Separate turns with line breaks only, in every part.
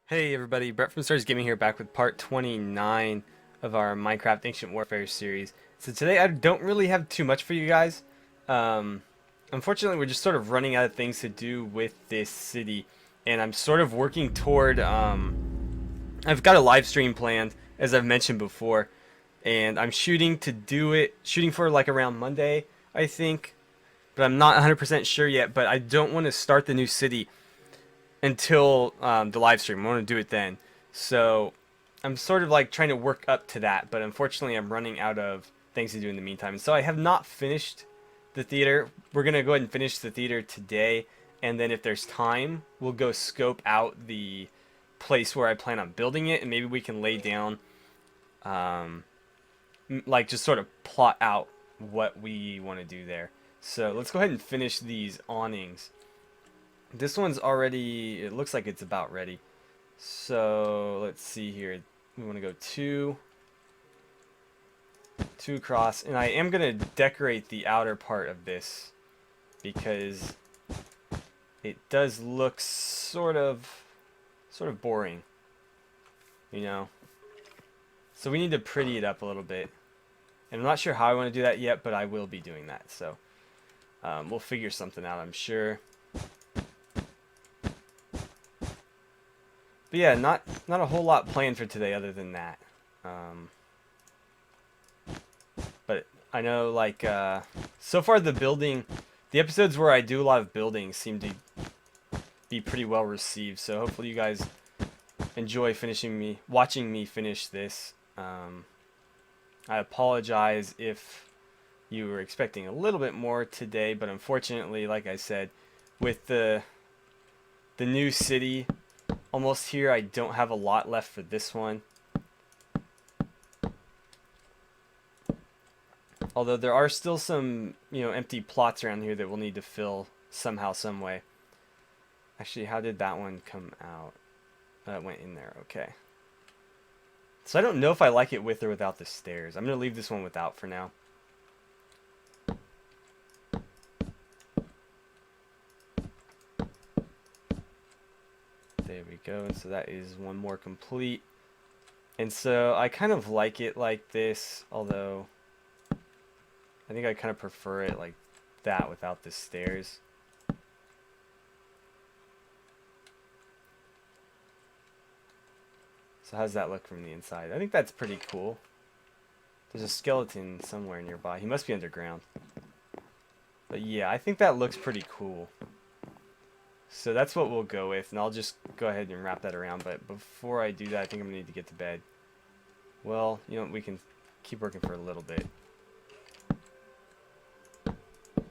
Hey everybody, Brett from Stars Gaming here, back with part 29 of our Minecraft Ancient Warfare series. So today I don't really have too much for you guys. Um, Unfortunately, we're just sort of running out of things to do with this city, and I'm sort of working toward. I've got a live stream planned, as I've mentioned before, and I'm shooting for like around Monday, I think, but I'm not 100% sure yet. But I don't want to start the new city until the live stream. I want to do it then. So I'm sort of like trying to work up to that, but unfortunately I'm running out of things to do in the meantime. And so I have not finished the theater. We're going to go ahead and finish the theater today, and then if there's time, we'll go scope out the place where I plan on building it, and maybe we can lay down, like just sort of plot out what we want to do there. So let's go ahead and finish these awnings. This one's already, it looks like it's about ready. So let's see here. We want to go two across, and I am going to decorate the outer part of this because it does look sort of boring, you know. So we need to pretty it up a little bit, and I'm not sure how I want to do that yet, but I will be doing that. So we'll figure something out, I'm sure. But yeah, not a whole lot planned for today other than that. But I know, like, so far the episodes where I do a lot of building seem to be pretty well received. So hopefully you guys enjoy watching me finish this. I apologize if you were expecting a little bit more today, but unfortunately, like I said, with the new city almost here, I don't have a lot left for this one. Although there are still some, empty plots around here that we'll need to fill somehow, some way. Actually, how did that one come out? It went in there, okay. So I don't know if I like it with or without the stairs. I'm going to leave this one without for now. There we go, and so that is one more complete. And so I kind of like it like this, although I think I kind of prefer it like that without the stairs. So how's that look from the inside? I think that's pretty cool. There's a skeleton somewhere nearby. He must be underground. But yeah, I think that looks pretty cool. So that's what we'll go with, and I'll just go ahead and wrap that around. But before I do that, I think I'm going to need to get to bed. Well, we can keep working for a little bit.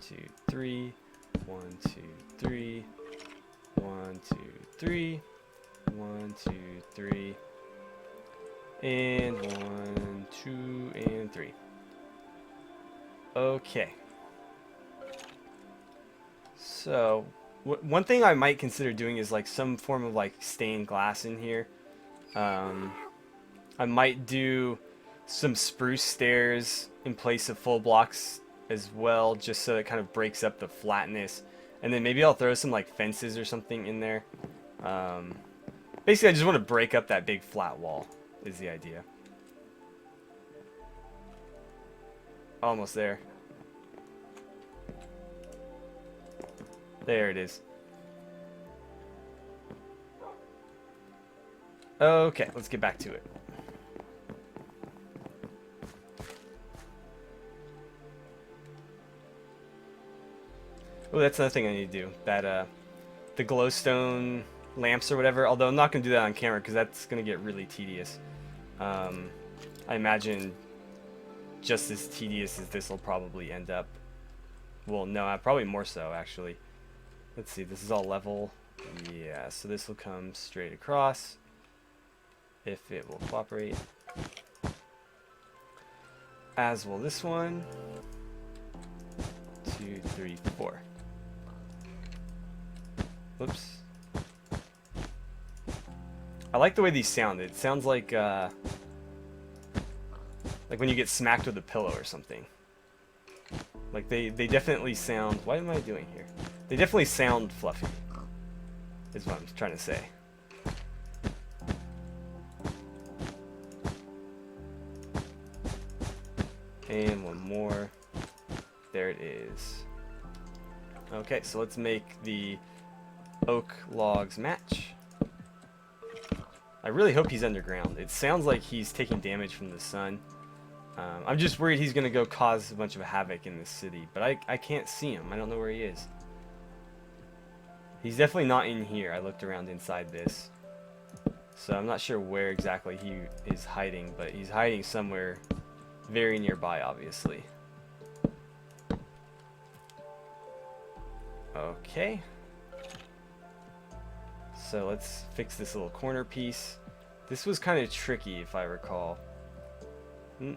2, 3, 1, 2, 3, 1, 2, 3, 1, 2, 3, and 1, 2, and 3. Okay. So one thing I might consider doing is like some form of like stained glass in here. I might do some spruce stairs in place of full blocks as well, just so it kind of breaks up the flatness. And then maybe I'll throw some like fences or something in there. Basically, I just want to break up that big flat wall is the idea. Almost there. There it is. Okay, let's get back to it. Oh, that's another thing I need to do. That, the glowstone lamps or whatever. Although I'm not going to do that on camera because that's going to get really tedious. I imagine just as tedious as this will probably end up. Well, no, probably more so, actually. Let's see, this is all level. Yeah, so this will come straight across, if it will cooperate. As will this one. 2, 3, 4. Whoops. I like the way these sound. It sounds like when you get smacked with a pillow or something. Like they definitely sound. What am I doing here? They definitely sound fluffy, is what I'm trying to say. And one more. There it is. Okay, so let's make the oak logs match. I really hope he's underground. It sounds like he's taking damage from the sun. I'm just worried he's going to go cause a bunch of havoc in this city. But I can't see him. I don't know where he is. He's definitely not in here. I looked around inside this. So I'm not sure where exactly he is hiding. But he's hiding somewhere very nearby, obviously. Okay. So let's fix this little corner piece. This was kind of tricky, if I recall.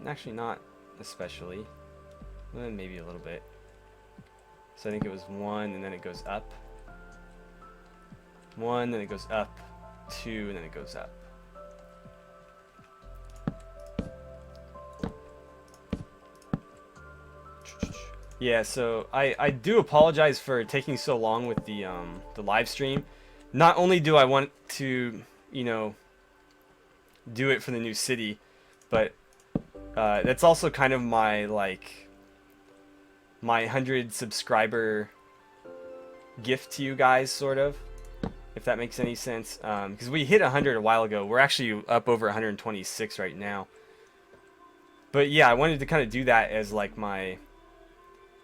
Actually, not especially. Maybe a little bit. So I think it was 1, and then it goes up. 1, then it goes up. 2, and then it goes up. Yeah, so I do apologize for taking so long with the live stream. Not only do I want to, you know, do it for the new city, but that's also kind of my my 100 subscriber gift to you guys, sort of, if that makes any sense. Because we hit 100 a while ago. We're actually up over 126 right now. But yeah, I wanted to kind of do that as like my...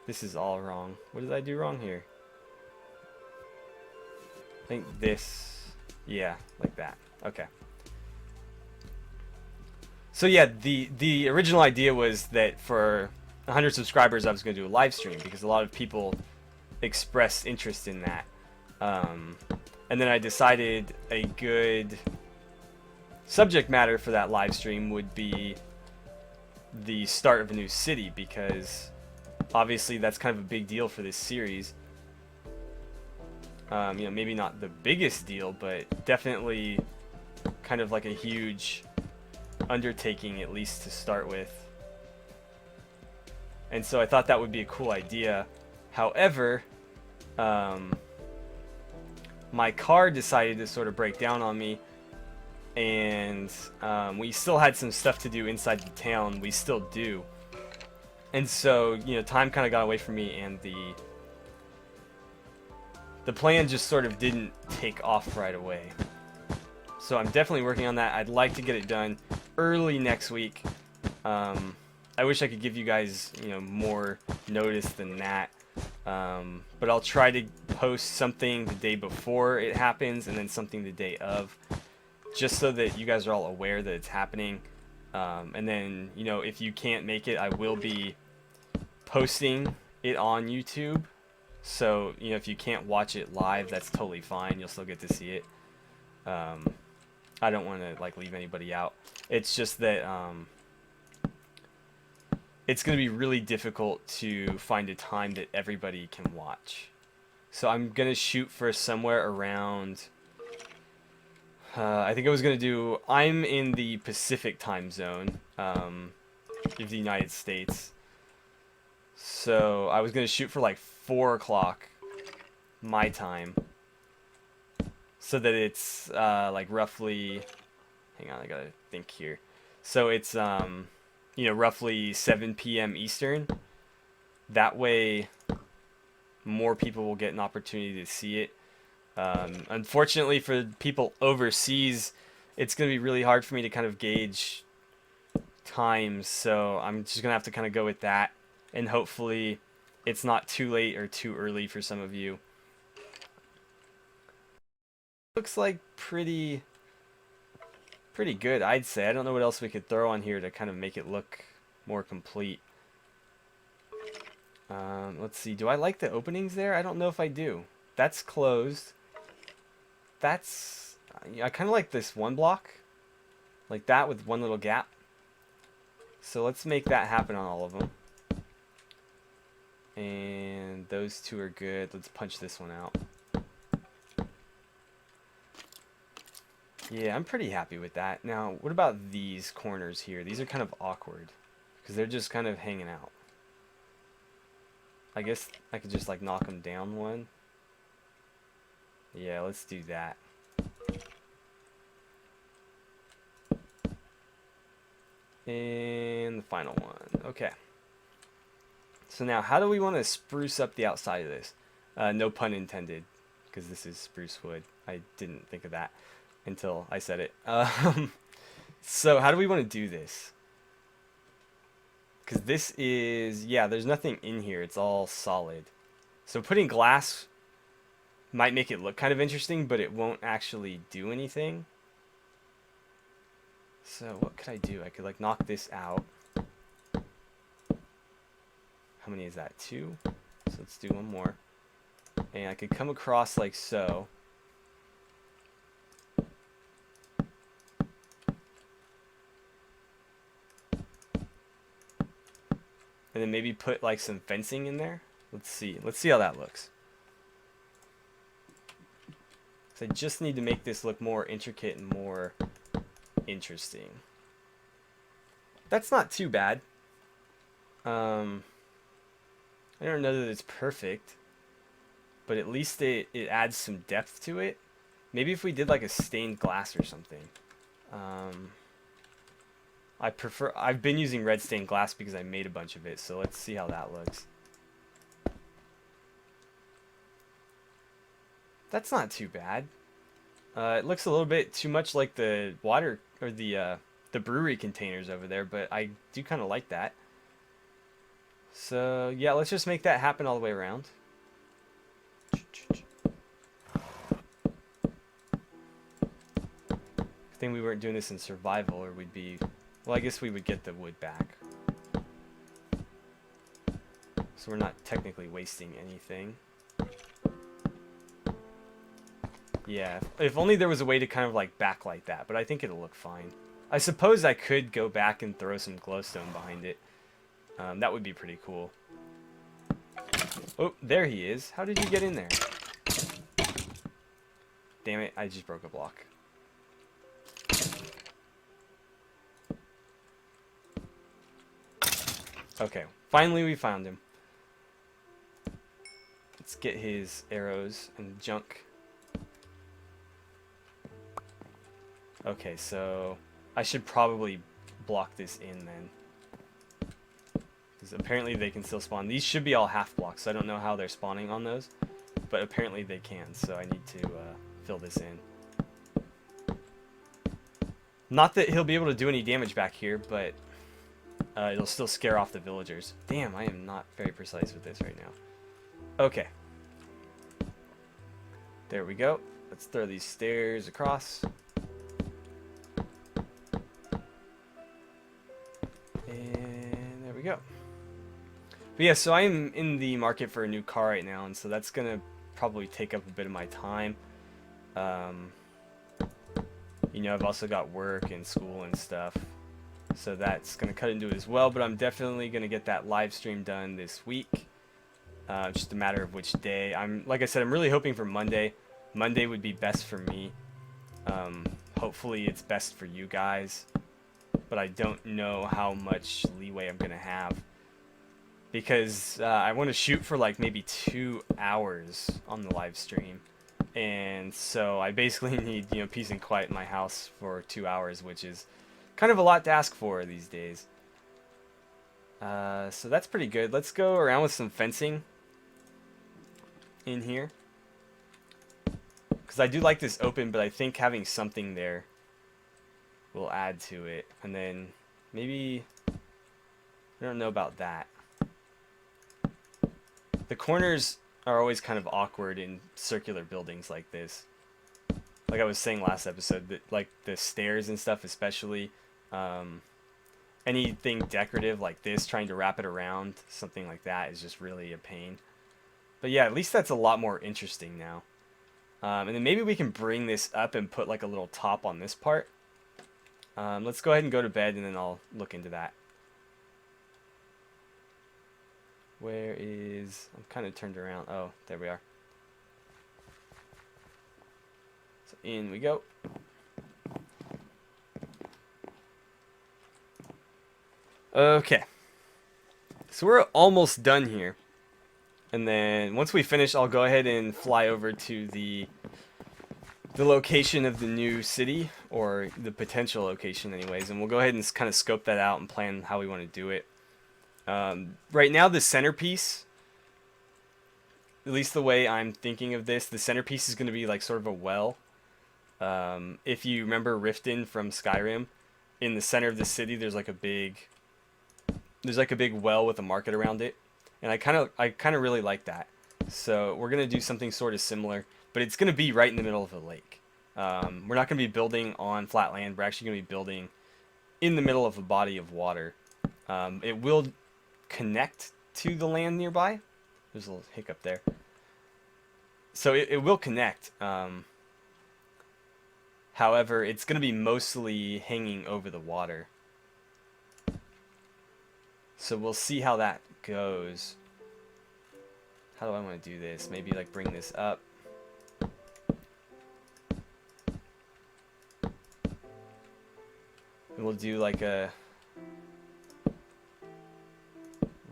This is all wrong. What did I do wrong here? I think this... Yeah, like that. Okay. So yeah, the original idea was that for 100 subscribers I was going to do a live stream because a lot of people expressed interest in that. And then I decided a good subject matter for that live stream would be the start of a new city, because obviously that's kind of a big deal for this series. You know, maybe not the biggest deal, but definitely kind of like a huge undertaking, at least to start with. And so I thought that would be a cool idea. However, my car decided to sort of break down on me, and we still had some stuff to do inside the town. We still do. And so, you know, time kind of got away from me, and the plan just sort of didn't take off right away. So I'm definitely working on that. I'd like to get it done early next week. I wish I could give you guys, you know, more notice than that. But I'll try to post something the day before it happens, and then something the day of, just so that you guys are all aware that it's happening. And then, you know, if you can't make it, I will be posting it on YouTube. So, you know, if you can't watch it live, that's totally fine. You'll still get to see it. I don't want to like leave anybody out. It's just that it's going to be really difficult to find a time that everybody can watch. So I'm going to shoot for somewhere around... I think I was going to do... I'm in the Pacific time zone of the United States. So I was going to shoot for like 4 o'clock my time. So that it's like roughly... Hang on, I got to think here. So it's... you know, roughly 7 p.m. Eastern. That way, more people will get an opportunity to see it. Unfortunately, for people overseas, it's going to be really hard for me to kind of gauge times. So I'm just going to have to kind of go with that. And hopefully, it's not too late or too early for some of you. Looks like pretty good, I'd say. I don't know what else we could throw on here to kind of make it look more complete. Let's see. Do I like the openings there? I don't know if I do. That's closed. That's... I kind of like this one block. Like that with one little gap. So let's make that happen on all of them. And those two are good. Let's punch this one out. Yeah, I'm pretty happy with that. Now, what about these corners here? These are kind of awkward, because they're just kind of hanging out. I guess I could just like knock them down one. Yeah, let's do that. And the final one. Okay. So now, how do we want to spruce up the outside of this? No pun intended, because this is spruce wood. I didn't think of that until I said it. So how do we want to do this? Because this is, yeah, there's nothing in here. It's all solid. So putting glass might make it look kind of interesting, but it won't actually do anything. So what could I do? I could like knock this out. How many is that? 2? So let's do one more. And I could come across like so. And then maybe put like some fencing in there. Let's see. Let's see how that looks. So I just need to make this look more intricate and more interesting. That's not too bad. I don't know that it's perfect, but at least it adds some depth to it. Maybe if we did like a stained glass or something. I've been using red stained glass because I made a bunch of it, so let's see how that looks. That's not too bad. It looks a little bit too much like the water or the brewery containers over there, but I do kind of like that. So yeah, let's just make that happen all the way around. I think we weren't doing this in survival, or we'd be, well, I guess we would get the wood back. So we're not technically wasting anything. Yeah, if only there was a way to kind of like backlight that, but I think it'll look fine. I suppose I could go back and throw some glowstone behind it. That would be pretty cool. Oh, there he is. How did you get in there? Damn it, I just broke a block. Okay, finally we found him. Let's get his arrows and junk. Okay, so I should probably block this in then. Because apparently they can still spawn. These should be all half blocks, so I don't know how they're spawning on those. But apparently they can, so I need to fill this in. Not that he'll be able to do any damage back here, but it'll still scare off the villagers. Damn, I am not very precise with this right now. Okay. There we go. Let's throw these stairs across. And there we go. But yeah, so I'm in the market for a new car right now, and so that's going to probably take up a bit of my time. You know, I've also got work and school and stuff, so that's going to cut into it as well, but I'm definitely going to get that live stream done this week. Just a matter of which day. Like I said, I'm really hoping for Monday. Monday would be best for me. Hopefully it's best for you guys, but I don't know how much leeway I'm going to have. Because I want to shoot for like maybe 2 hours on the live stream, and so I basically need, you know, peace and quiet in my house for 2 hours, which is kind of a lot to ask for these days. So that's pretty good. Let's go around with some fencing in here, because I do like this open, but I think having something there will add to it. And then maybe, I don't know about that. The corners are always kind of awkward in circular buildings like this. Like I was saying last episode, that like the stairs and stuff especially, anything decorative like this, trying to wrap it around, something like that is just really a pain. But yeah, at least that's a lot more interesting now. And then maybe we can bring this up and put like a little top on this part. Let's go ahead and go to bed, and then I'll look into that. Where is... I'm kind of turned around. Oh, there we are. So in we go. Okay. So we're almost done here. And then once we finish, I'll go ahead and fly over to the location of the new city, or the potential location anyways, and we'll go ahead and kind of scope that out and plan how we want to do it. Right now, the centerpiece, at least the way I'm thinking of this, the centerpiece is going to be like sort of a well. If you remember Riften from Skyrim, in the center of the city, there's like a big well with a market around it, and I kind of really like that. So we're gonna do something sort of similar, but it's gonna be right in the middle of a lake. We're not gonna be building on flat land. We're actually gonna be building in the middle of a body of water. It will connect to the land nearby. There's a little hiccup there. So it will connect. However, it's going to be mostly hanging over the water. So we'll see how that goes. How do I want to do this? Maybe like bring this up. And we'll do like a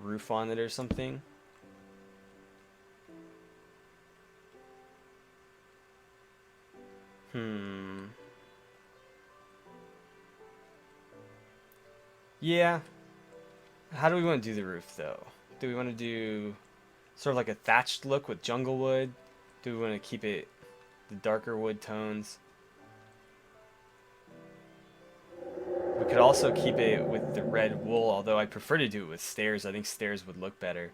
roof on it or something. Yeah. How do we want to do the roof though? Do we want to do sort of like a thatched look with jungle wood? Do we want to keep it the darker wood tones? We could also keep it with the red wool, although I prefer to do it with stairs. I think stairs would look better.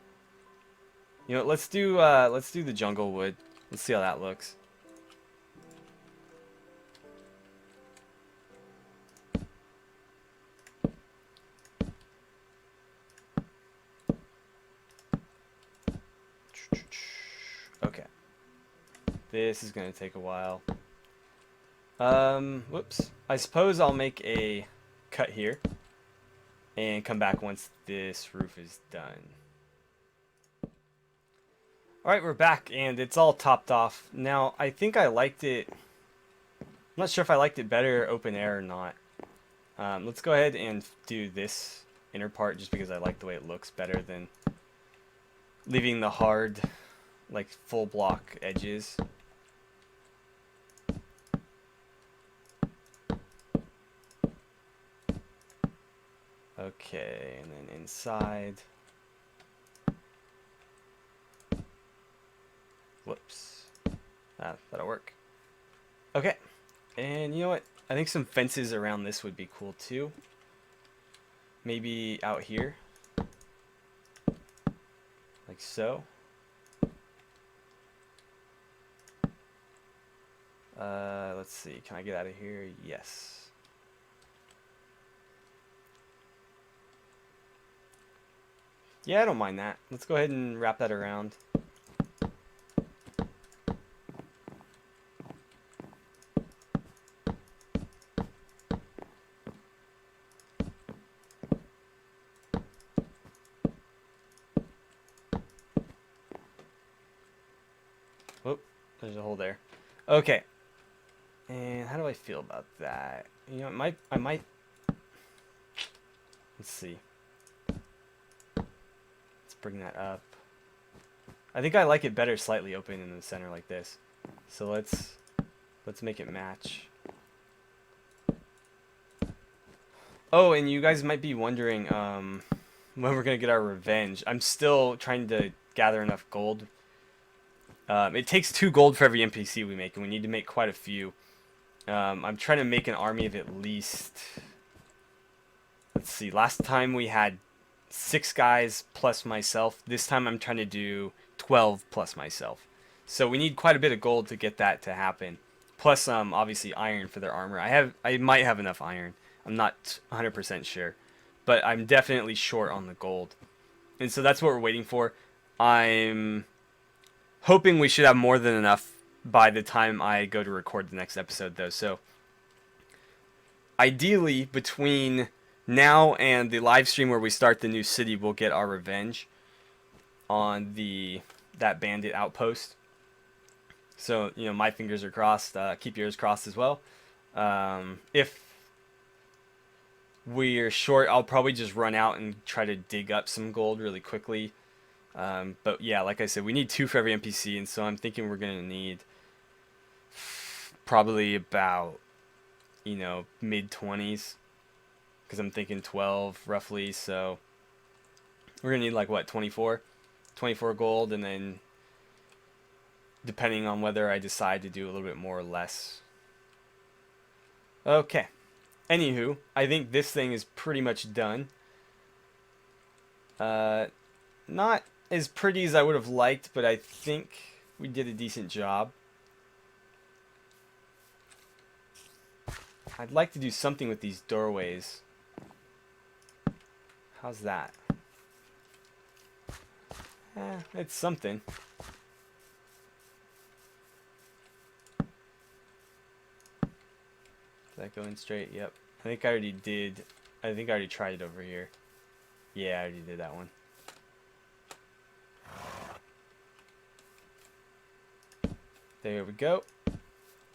You know, let's do the jungle wood. Let's see how that looks. Okay. This is going to take a while. Whoops. I suppose I'll make a cut here and come back once this roof is done. Alright, we're back and it's all topped off. Now, I think I liked it. I'm not sure if I liked it better open air or not. Let's go ahead and do this inner part just because I like the way it looks better than leaving the hard, like full block edges. Okay, and then inside. Whoops. That'll work. Okay, and you know what? I think some fences around this would be cool too. Maybe out here. Like so. Let's see. Can I get out of here? Yes. Yeah, I don't mind that. Let's go ahead and wrap that around. Oh, there's a hole there. Okay. And how do I feel about that? You know, I might. Let's see. Let's bring that up. I think I like it better slightly open in the center like this. So let's make it match. Oh, and you guys might be wondering when we're gonna get our revenge. I'm still trying to gather enough gold. It takes 2 gold for every NPC we make, and we need to make quite a few. I'm trying to make an army of at least. Let's see. Last time we had 6 guys plus myself. This time I'm trying to do 12 plus myself. So we need quite a bit of gold to get that to happen. Plus, obviously iron for their armor. I might have enough iron. I'm not 100% sure, but I'm definitely short on the gold. And so that's what we're waiting for. I'm hoping we should have more than enough by the time I go to record the next episode, though. So ideally, between now and the live stream where we start the new city, we'll get our revenge on that bandit outpost. So, you know, my fingers are crossed. Keep yours crossed as well. If we're short, I'll probably just run out and try to dig up some gold really quickly. But yeah, like I said, we need 2 for every NPC, and so I'm thinking we're going to need probably about, you know, mid-20s. Because I'm thinking 12 roughly, so We're gonna need like what, 24 gold, and then depending on whether I decide to do a little bit more or less. Okay. Anywho, I think this thing is pretty much done. Not as pretty as I would have liked, but I think we did a decent job. I'd like to do something with these doorways. How's that? It's something. Is that going straight? Yep. I think I already did. I think I already tried it over here. Yeah, I already did that one. There we go.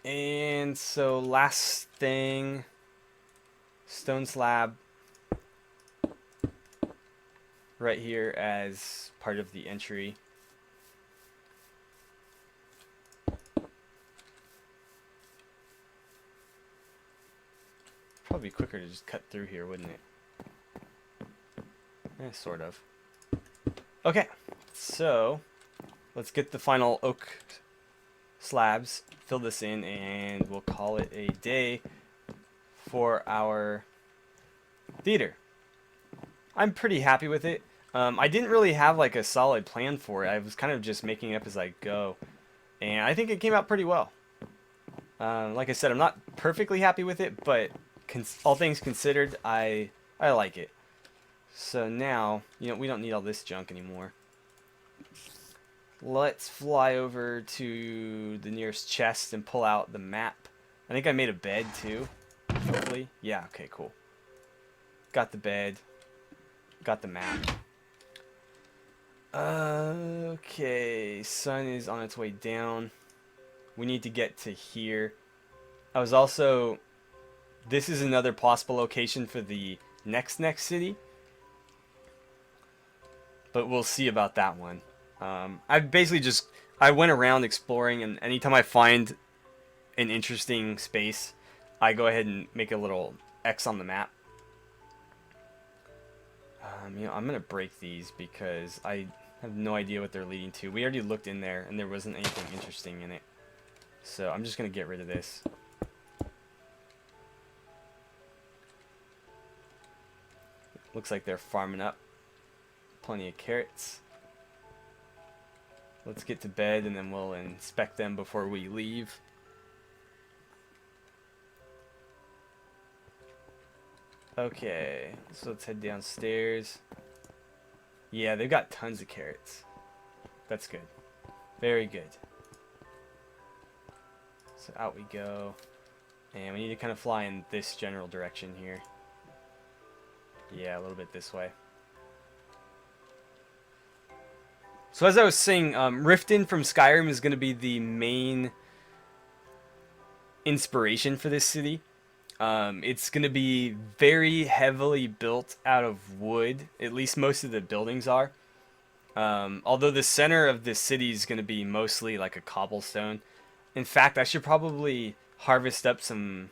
And so last thing, stone slab right here as part of the entry. Probably quicker to just cut through here, wouldn't it? Sort of. Okay, so let's get the final oak slabs, fill this in, and we'll call it a day for our theater. I'm pretty happy with it. I didn't really have like a solid plan for it. I was kind of just making it up as I go, and I think it came out pretty well. Like I said, I'm not perfectly happy with it, but all things considered, I like it. So now, you know, we don't need all this junk anymore. Let's fly over to the nearest chest and pull out the map. I think I made a bed too, hopefully. Yeah, okay, cool. Got the bed. Got the map. Okay, sun is on its way down. We need to get to here. I was also... This is another possible location for the next city. But we'll see about that one. I basically just... I went around exploring, and anytime I find an interesting space, I go ahead and make a little X on the map. You know, I'm going to break these because I have no idea what they're leading to. We already looked in there, and there wasn't anything interesting in it. So I'm just going to get rid of this. Looks like they're farming up. Plenty of carrots. Let's get to bed, and then we'll inspect them before we leave. Okay, so let's head downstairs. Yeah, they've got tons of carrots. That's good. Very good. So out we go. And we need to kind of fly in this general direction here. Yeah, a little bit this way. So as I was saying, Riften from Skyrim is going to be the main inspiration for this city. It's going to be very heavily built out of wood. At least most of the buildings are. Although the center of this city is going to be mostly like a cobblestone. In fact, I should probably harvest up some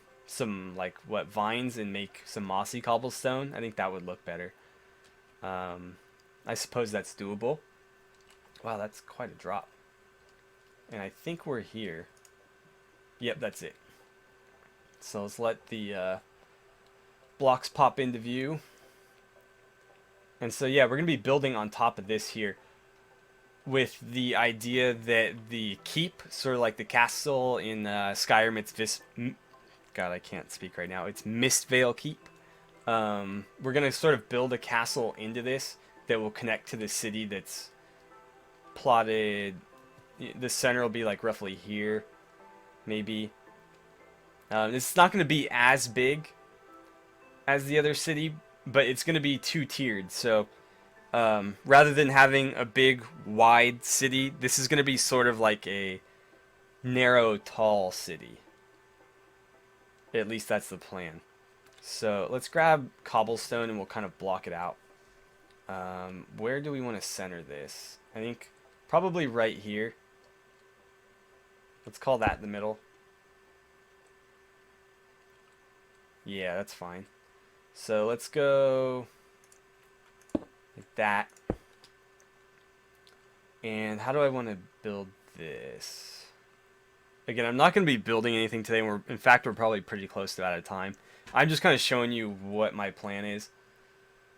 like vines and make some mossy cobblestone. I think that would look better. I suppose that's doable. Wow, that's quite a drop. And I think we're here. Yep, that's it. So let's let the blocks pop into view. And so yeah, we're going to be building on top of this here with the idea that the keep, sort of like the castle in Skyrim, God, I can't speak right now. It's Mistvale Keep. We're going to sort of build a castle into this that will connect to the city that's plotted. The center will be like roughly here, maybe. It's not going to be as big as the other city, but it's going to be two-tiered. So rather than having a big, wide city, this is going to be sort of like a narrow, tall city. At least that's the plan. So let's grab cobblestone and we'll kind of block it out. Where do we want to center this? I think probably right here. Let's call that the middle. Yeah, that's fine. So let's go like that. And how do I want to build this? Again, I'm not going to be building anything today. In fact, we're probably pretty close to out of time. I'm just kind of showing you what my plan is.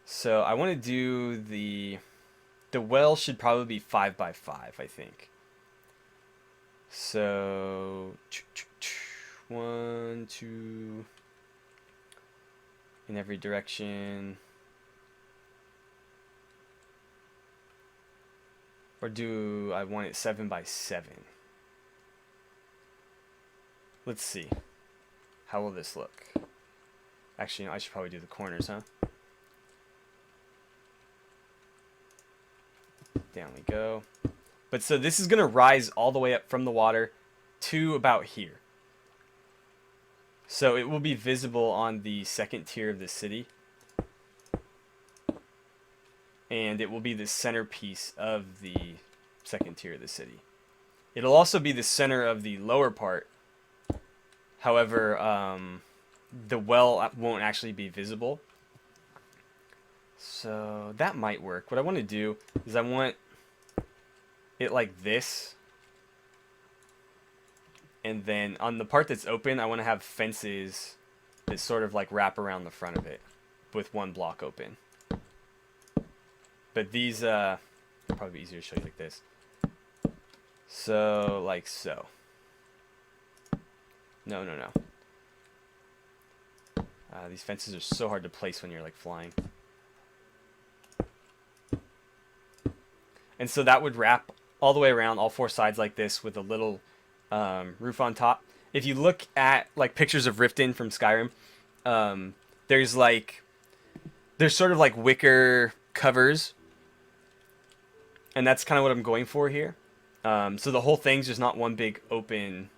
So I want to do the well should probably be 5 by 5, I think. So 1, 2 in every direction. Or do I want it 7 by 7? Let's see. How will this look? Actually, I should probably do the corners, huh? Down we go. But so this is going to rise all the way up from the water to about here. So it will be visible on the second tier of the city. And it will be the centerpiece of the second tier of the city. It'll also be the center of the lower part. However, the well won't actually be visible. So that might work. What I want to do is I want it like this. And then on the part that's open, I want to have fences that sort of like wrap around the front of it with one block open. But these, probably easier to show you like this. So, like so. No. These fences are so hard to place when you're like flying. And so that would wrap all the way around all four sides like this with a little roof on top. If you look at like pictures of Riften from Skyrim, there's sort of like wicker covers. And that's kind of what I'm going for here. So the whole thing's just not one big open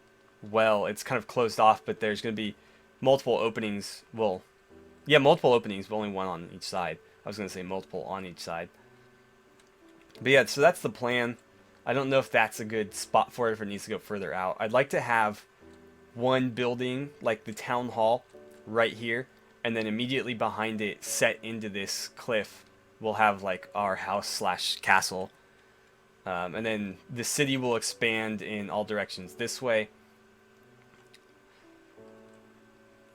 well. It's kind of closed off, but there's going to be multiple openings. Well, yeah, multiple openings, but only one on each side. I was going to say multiple on each side. But yeah, so that's the plan. I don't know if that's a good spot for it, if it needs to go further out. I'd like to have one building, like the town hall, right here. And then immediately behind it, set into this cliff, we'll have like our house / castle. And then the city will expand in all directions this way.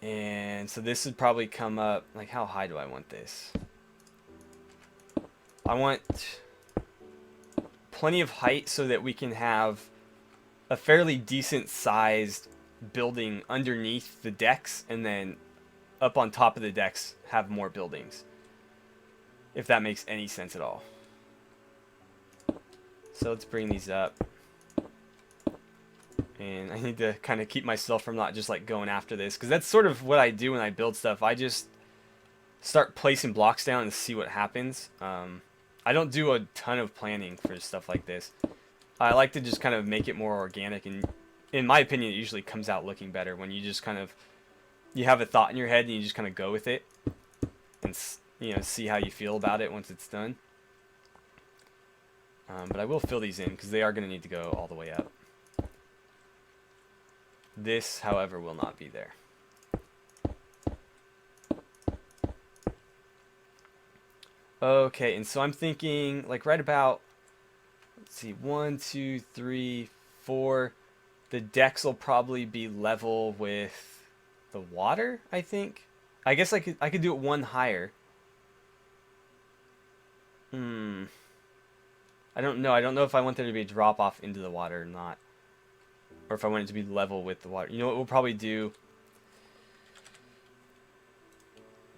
And so this would probably come up, like how high do I want this? I want plenty of height so that we can have a fairly decent sized building underneath the decks, and then up on top of the decks have more buildings. If that makes any sense at all. So let's bring these up. And I need to kind of keep myself from not just like going after this, because that's sort of what I do when I build stuff. I just start placing blocks down and see what happens. I don't do a ton of planning for stuff like this. I like to just kind of make it more organic, and in my opinion, it usually comes out looking better when you just kind of, you have a thought in your head and you just kind of go with it and, you know, see how you feel about it once it's done. But I will fill these in because they are going to need to go all the way up. This, however, will not be there. Okay, and so I'm thinking like right about, let's see, 1, 2, 3, 4. The decks will probably be level with the water, I think. I guess I could do it one higher. I don't know. I don't know if I want there to be a drop off into the water or not. Or if I want it to be level with the water. You know what we'll probably do?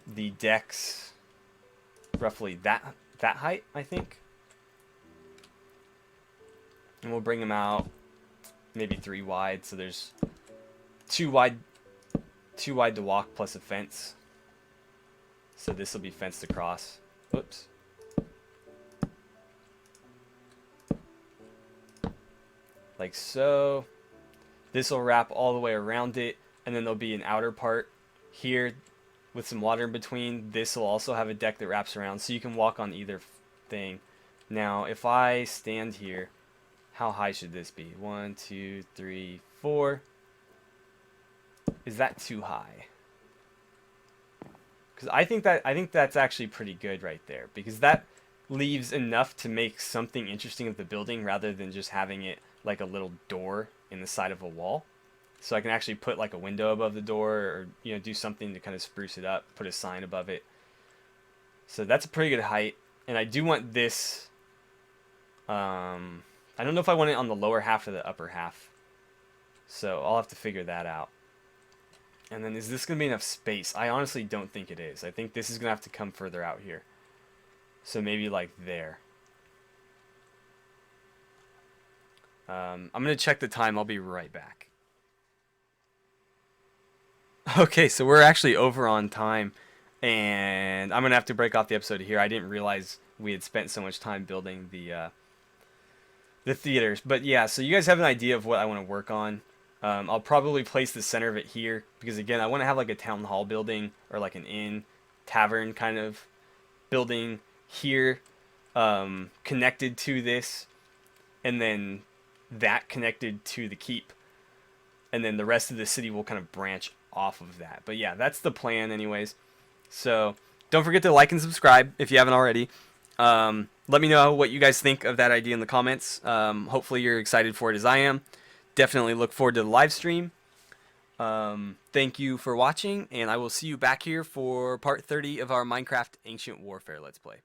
The decks roughly that height, I think. And we'll bring them out maybe 3 wide, so there's 2 wide to walk plus a fence. So this will be fenced across. Whoops. Like so. This will wrap all the way around it, and then there'll be an outer part here with some water in between. This will also have a deck that wraps around, so you can walk on either thing. Now, if I stand here, how high should this be? 1, 2, 3, 4. Is that too high? Because I think that's actually pretty good right there, because that leaves enough to make something interesting of the building rather than just having it like a little door in the side of a wall. So I can actually put like a window above the door, or do something to kind of spruce it up, put a sign above it. So that's a pretty good height. And I do want this, I don't know if I want it on the lower half or the upper half. So I'll have to figure that out. And then is this going to be enough space? I honestly don't think it is. I think this is going to have to come further out here. So maybe like there. I'm going to check the time. I'll be right back. Okay, so we're actually over on time. And I'm going to have to break off the episode here. I didn't realize we had spent so much time building the theaters. But yeah, so you guys have an idea of what I want to work on. I'll probably place the center of it here. Because again, I want to have like a town hall building. Or like an inn, tavern kind of building here. Connected to this. And then that connected to the keep. And then the rest of the city will kind of branch off of that. But yeah, that's the plan anyways. So don't forget to like and subscribe if you haven't already. Let me know what you guys think of that idea in the comments. Hopefully you're excited for it as I am. Definitely look forward to the live stream. Thank you for watching, and I will see you back here for part 30 of our Minecraft Ancient Warfare Let's Play.